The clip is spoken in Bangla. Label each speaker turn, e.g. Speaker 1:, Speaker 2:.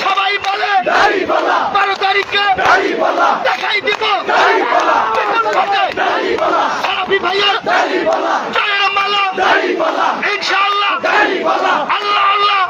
Speaker 1: সবাই বলে 12 তারিখে দেখাই দিব সারাফি ভাইয়ের জয়ের মালা ইনশাআল্লাহ আল্লাহ আল্লাহ